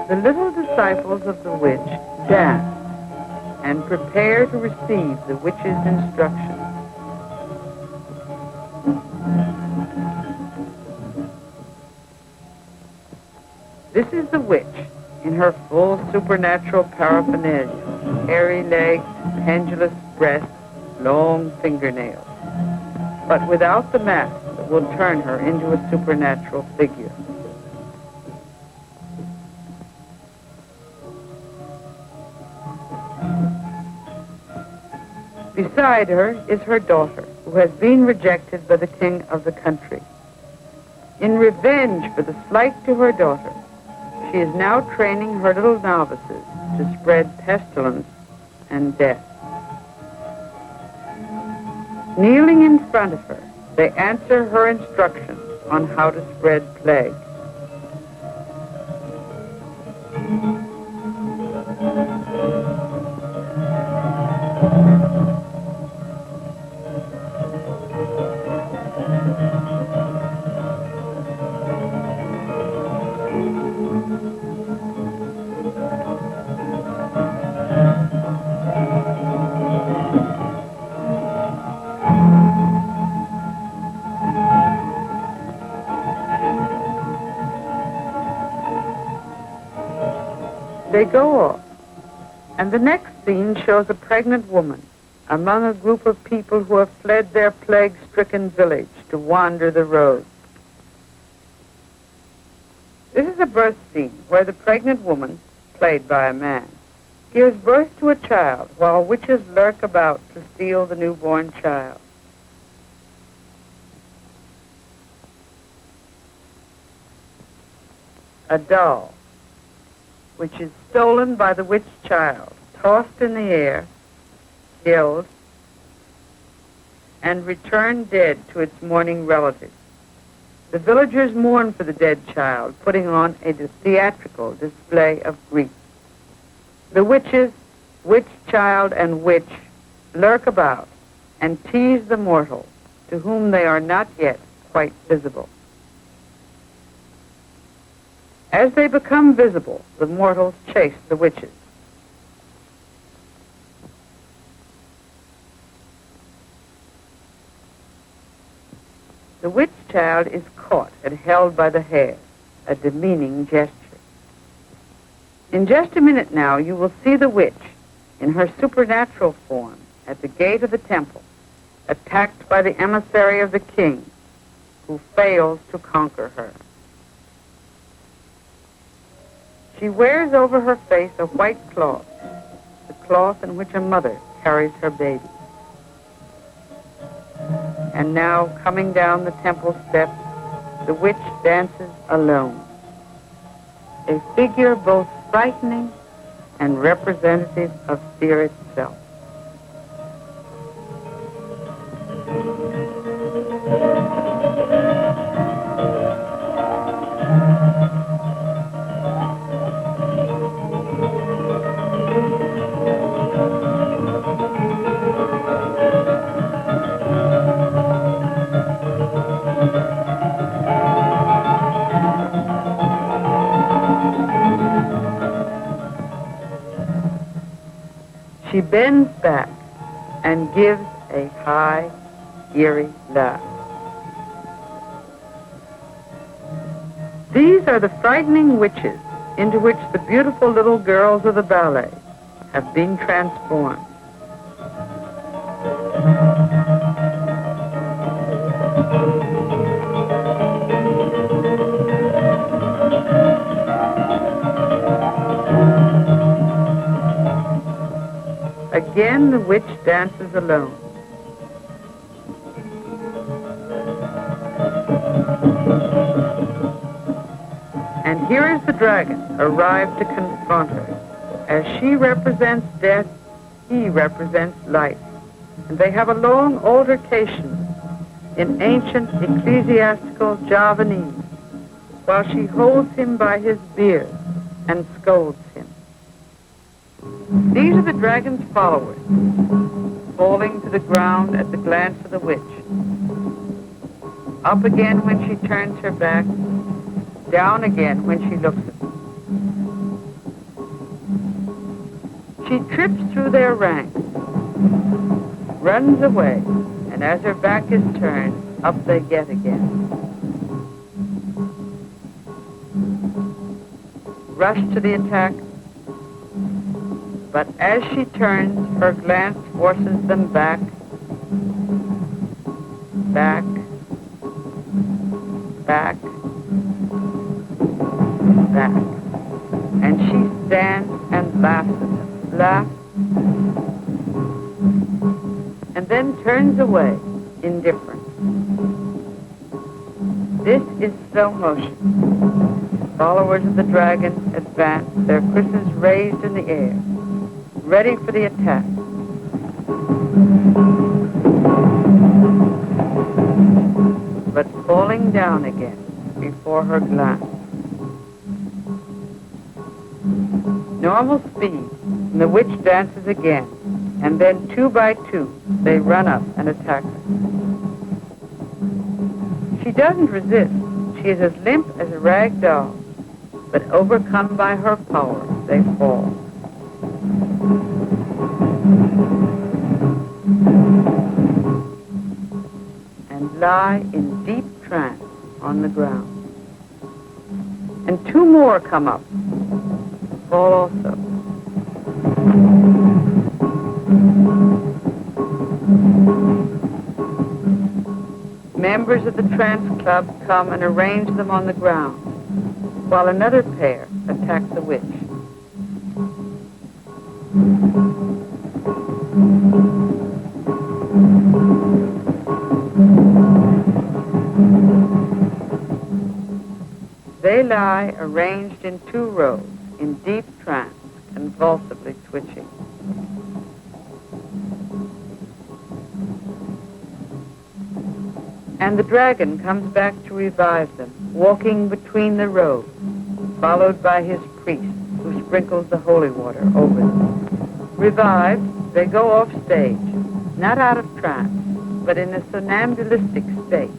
The little disciples of the witch dance and prepare to receive the witch's instructions. This is the witch in her full supernatural paraphernalia: hairy legs, pendulous breasts, long fingernails, but without the mask that will turn her into a supernatural figure. Beside her is her daughter, who has been rejected by the king of the country. In revenge for the slight to her daughter, she is now training her little novices to spread pestilence and death. Kneeling in front of her, they answer her instructions on how to spread plague. They go off, and the next scene shows a pregnant woman among a group of people who have fled their plague-stricken village to wander the road. This is a birth scene where the pregnant woman, played by a man, gives birth to a child while witches lurk about to steal the newborn child. A doll, which is stolen by the witch child, tossed in the air, killed, and returned dead to its mourning relatives. The villagers mourn for the dead child, putting on a theatrical display of grief. The witches, witch child and witch, lurk about and tease the mortals, to whom they are not yet quite visible. As they become visible, the mortals chase the witches. The witch child is caught and held by the hair, a demeaning gesture. In just a minute now, you will see the witch, in her supernatural form, at the gate of the temple, attacked by the emissary of the king, who fails to conquer her. She wears over her face a white cloth, the cloth in which a mother carries her baby. And now, coming down the temple steps, the witch dances alone, a figure both frightening and representative of fear itself. She bends back and gives a high, eerie laugh. These are the frightening witches into which the beautiful little girls of the ballet have been transformed. Again, the witch dances alone. And here is the dragon, arrived to confront her. As she represents death, he represents life. And they have a long altercation in ancient ecclesiastical Javanese, while she holds him by his beard and scolds him. These are the dragon's followers, falling to the ground at the glance of the witch. Up again when she turns her back, down again when she looks at them. She trips through their ranks, runs away, and as her back is turned, up they get again. Rush to the attack, but as she turns, her glance forces them back, back, back, back. And she stands and laughs at them, laughs, and then turns away, indifferent. This is slow motion. Followers of the dragon advance, their krises raised in the air, ready for the attack. But falling down again before her glance. Normal speed, and the witch dances again, and then 2 by 2, they run up and attack her. She doesn't resist. She is as limp as a rag doll, but overcome by her power, they fall. And lie in deep trance on the ground. And 2 more come up, fall also. Members of the Trance Club come and arrange them on the ground, while another pair attacks the witch. They lie arranged in 2 rows, in deep trance, convulsively twitching. And the dragon comes back to revive them, walking between the rows, followed by his priest, who sprinkles the holy water over them. Revived, they go off stage, not out of trance, but in a somnambulistic state,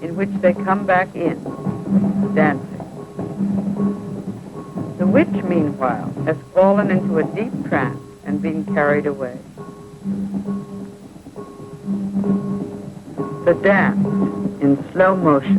in which they come back in, dancing. The witch, meanwhile, has fallen into a deep trance and been carried away. The dance in slow motion.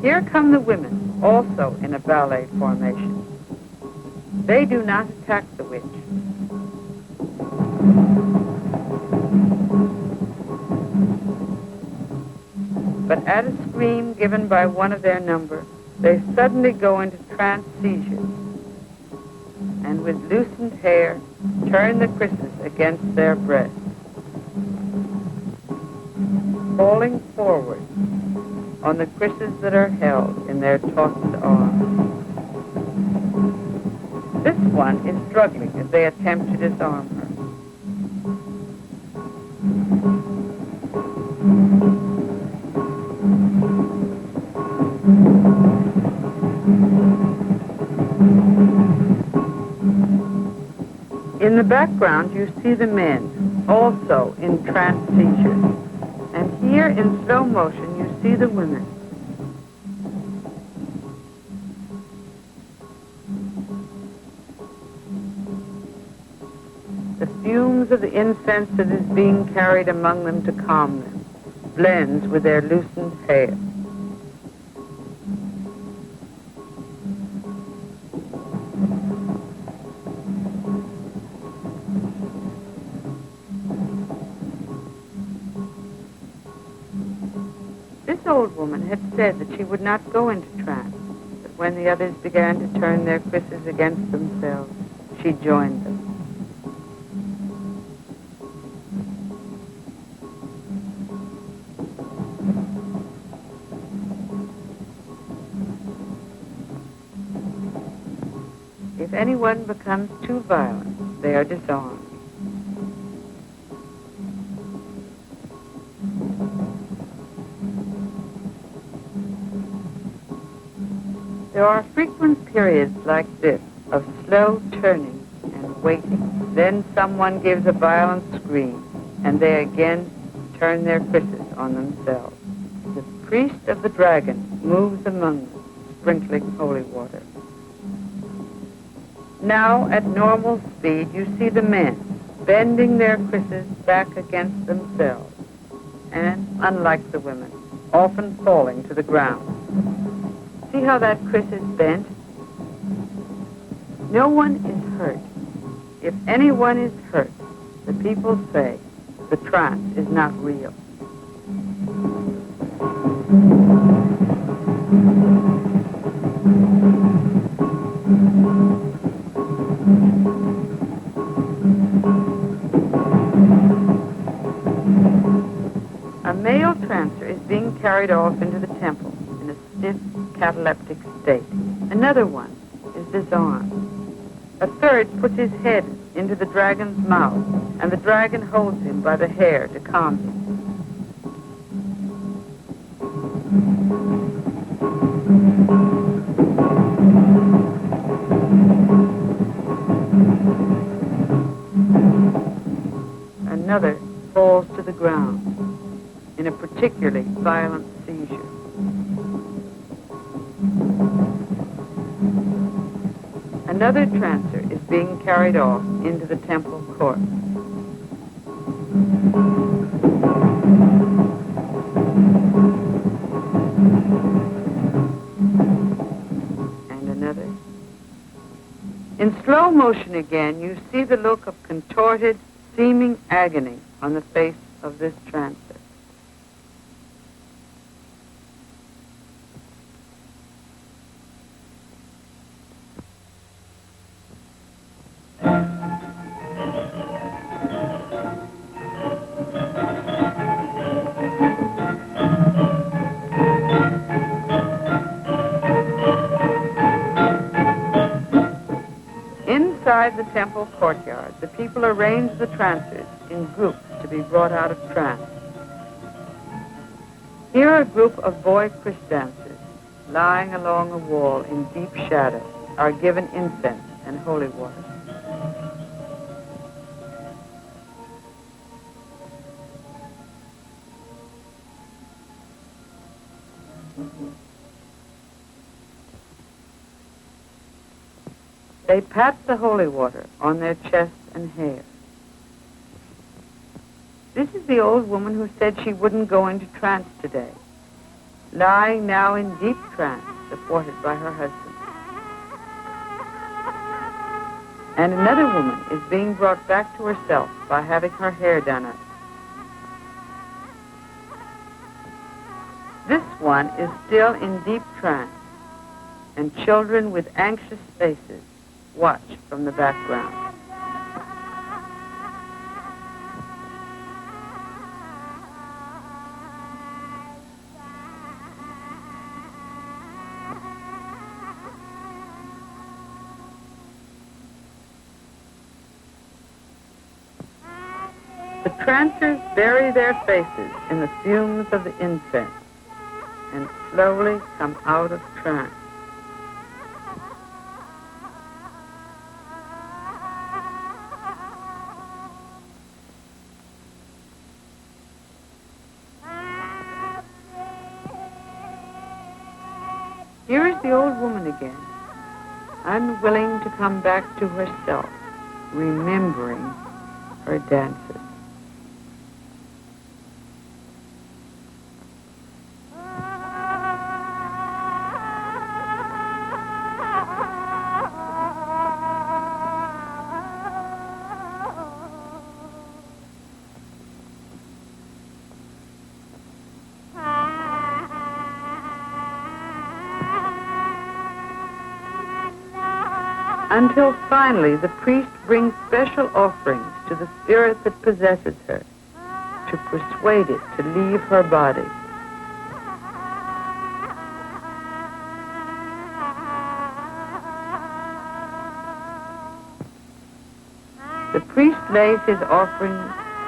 Here come the women, also in a ballet formation. They do not attack the witch. But at a scream given by one of their number, they suddenly go into trance seizures, and with loosened hair, turn the krises against their breasts, falling forward on the krises that are held in their taut arms. This one is struggling as they attempt to disarm her. In the background, you see the men, also in trance seizures. And here, in slow motion, you see the women. The fumes of the incense that is being carried among them to calm them blends with their loosened hair. This old woman had said that she would not go into trance, but when the others began to turn their krises against themselves, she joined them. If anyone becomes too violent, they are disarmed. There are frequent periods like this of slow turning and waiting. Then someone gives a violent scream, and they again turn their krises on themselves. The priest of the dragon moves among them, sprinkling holy water. Now, at normal speed, you see the men bending their krises back against themselves, and, unlike the women, often falling to the ground. See how that kris is bent? No one is hurt. If anyone is hurt, the people say the trance is not real. A male trancer is being carried off into the temple in a stiff, cataleptic state. Another one is disarmed. A third puts his head into the dragon's mouth, and the dragon holds him by the hair to calm him. Another falls to the ground in a particularly violent seizure. Another trancer is being carried off into the temple court. And another. In slow motion again, you see the look of contorted, seeming agony on the face of this trancer. Inside the temple courtyard, the people arrange the trancers in groups to be brought out of trance. Here a group of boy kris dancers, lying along a wall in deep shadow, are given incense and holy water. They pat the holy water on their chest and hair. This is the old woman who said she wouldn't go into trance today, lying now in deep trance, supported by her husband. And another woman is being brought back to herself by having her hair done up. This one is still in deep trance, and children with anxious faces watch from the background. The trancers bury their faces in the fumes of the incense and slowly come out of trance. Here is the old woman again, unwilling to come back to herself, remembering her dances. Until finally the priest brings special offerings to the spirit that possesses her to persuade it to leave her body. The priest lays his offering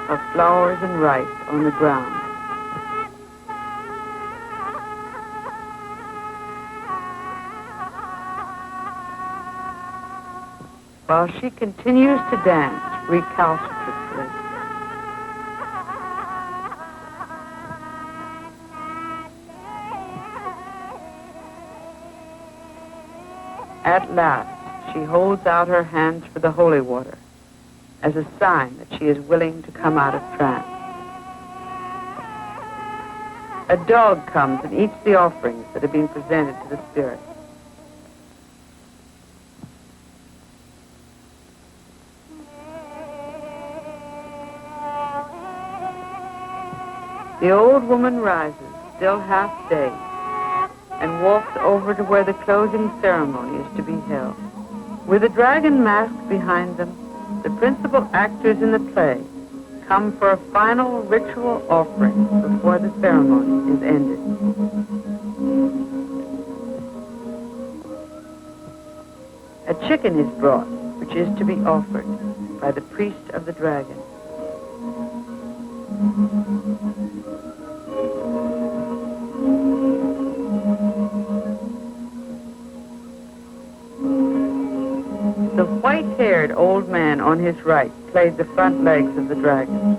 of flowers and rice on the ground. While she continues to dance recalcitrantly. At last, she holds out her hands for the holy water as a sign that she is willing to come out of trance. A dog comes and eats the offerings that have been presented to the spirit. The old woman rises, still half dazed, and walks over to where the closing ceremony is to be held. With a dragon mask behind them, the principal actors in the play come for a final ritual offering before the ceremony is ended. A chicken is brought, which is to be offered by the priest of the dragon. The white-haired old man on his right played the front legs of the dragon.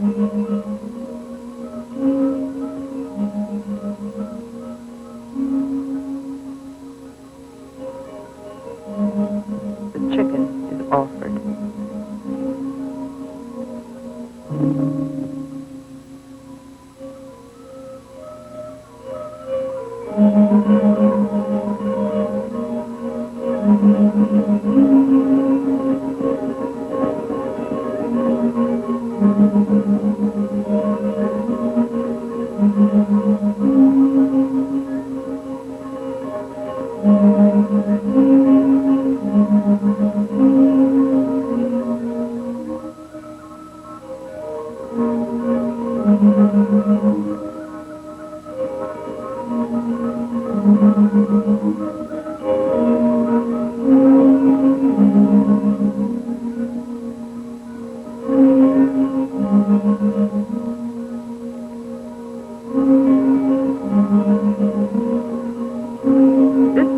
The chicken is offered.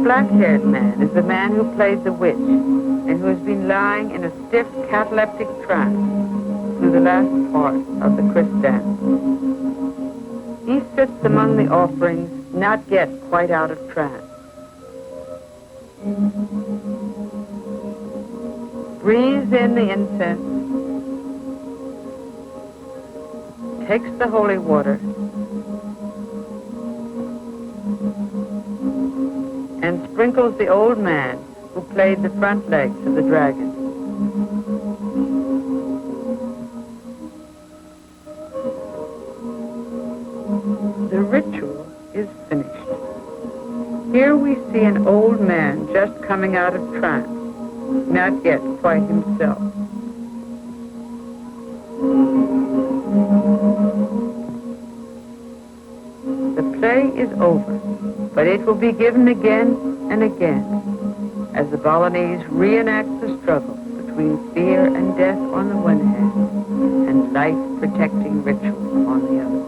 Black-haired man is the man who played the witch and who has been lying in a stiff cataleptic trance through the last part of the Christ dance. He sits among the offerings, not yet quite out of trance. Breathes in the incense, takes the holy water, and sprinkles the old man who played the front legs of the dragon. The ritual is finished. Here we see an old man just coming out of trance, not yet quite himself. The play is over, but it will be given again and again as the Balinese reenact the struggle between fear and death on the one hand and life-protecting ritual on the other.